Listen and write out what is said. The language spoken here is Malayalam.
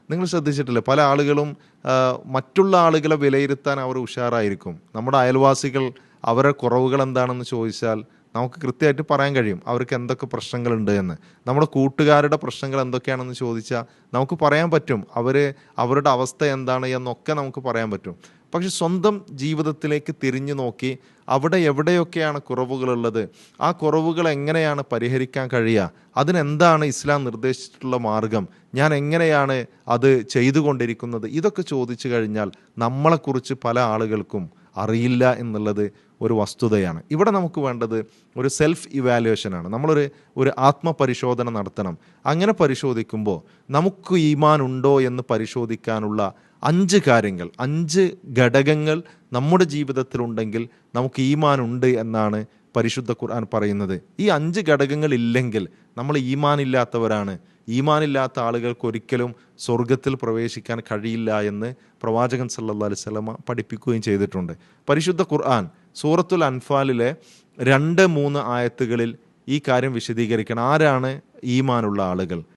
നിങ്ങൾ ശ്രദ്ധിച്ചിട്ടില്ലേ, പല ആളുകളും മറ്റുള്ള ആളുകളെ വിലയിരുത്താൻ അവർ ഉഷാറായിരിക്കും. നമ്മുടെ അയൽവാസികൾ അവരുടെ കുറവുകൾ എന്താണെന്ന് ചോദിച്ചാൽ നമുക്ക് കൃത്യമായിട്ട് പറയാൻ കഴിയും അവർക്ക് എന്തൊക്കെ പ്രശ്നങ്ങളുണ്ട് എന്ന്. നമ്മുടെ കൂട്ടുകാരുടെ പ്രശ്നങ്ങൾ എന്തൊക്കെയാണെന്ന് ചോദിച്ചാൽ നമുക്ക് പറയാൻ പറ്റും അവരുടെ അവസ്ഥ എന്താണ് എന്നൊക്കെ നമുക്ക് പറയാൻ പറ്റും. പക്ഷെ സ്വന്തം ജീവിതത്തിലേക്ക് തിരിഞ്ഞു നോക്കി അവിടെ എവിടെയൊക്കെയാണ് കുറവുകളുള്ളത്, ആ കുറവുകൾ എങ്ങനെയാണ് പരിഹരിക്കാൻ കഴിയുക, അതിനെന്താണ് ഇസ്ലാം നിർദ്ദേശിച്ചിട്ടുള്ള മാർഗം, ഞാൻ എങ്ങനെയാണ് അത് ചെയ്തുകൊണ്ടിരിക്കുന്നത്, ഇതൊക്കെ ചോദിച്ചു കഴിഞ്ഞാൽ നമ്മളെക്കുറിച്ച് പല ആളുകൾക്കും അറിയില്ല എന്നുള്ളത് ഒരു വസ്തുതയാണ്. ഇവിടെ നമുക്ക് വേണ്ടത് ഒരു സെൽഫ് ഇവാലുവേഷനാണ്. ഒരു ആത്മപരിശോധന നടത്തണം. അങ്ങനെ പരിശോധിക്കുമ്പോൾ നമുക്ക് ഈമാൻ ഉണ്ടോ എന്ന് പരിശോധിക്കാനുള്ള 5 കാര്യങ്ങൾ, 5 ഘടകങ്ങൾ നമ്മുടെ ജീവിതത്തിലുണ്ടെങ്കിൽ നമുക്ക് ഈമാൻ ഉണ്ട് എന്നാണ് പരിശുദ്ധ ഖുർആൻ പറയുന്നത്. ഈ 5 ഘടകങ്ങൾ ഇല്ലെങ്കിൽ നമ്മൾ ഈമാനില്ലാത്തവരാണ്. ഈമാനില്ലാത്ത ആളുകൾക്ക് ഒരിക്കലും സ്വർഗത്തിൽ പ്രവേശിക്കാൻ കഴിയില്ല എന്ന് പ്രവാചകൻ സല്ലല്ലാഹു അലൈഹി വസല്ലമ പഠിപ്പിക്കുകയും ചെയ്തിട്ടുണ്ട്. പരിശുദ്ധ ഖുർആൻ സൂറത്തുൽ അൻഫാലിലെ 2-3 ആയത്തുകളിൽ ഈ കാര്യം വിശദീകരിക്കണം. ആരാണ് ഈമാനുള്ള ആളുകൾ?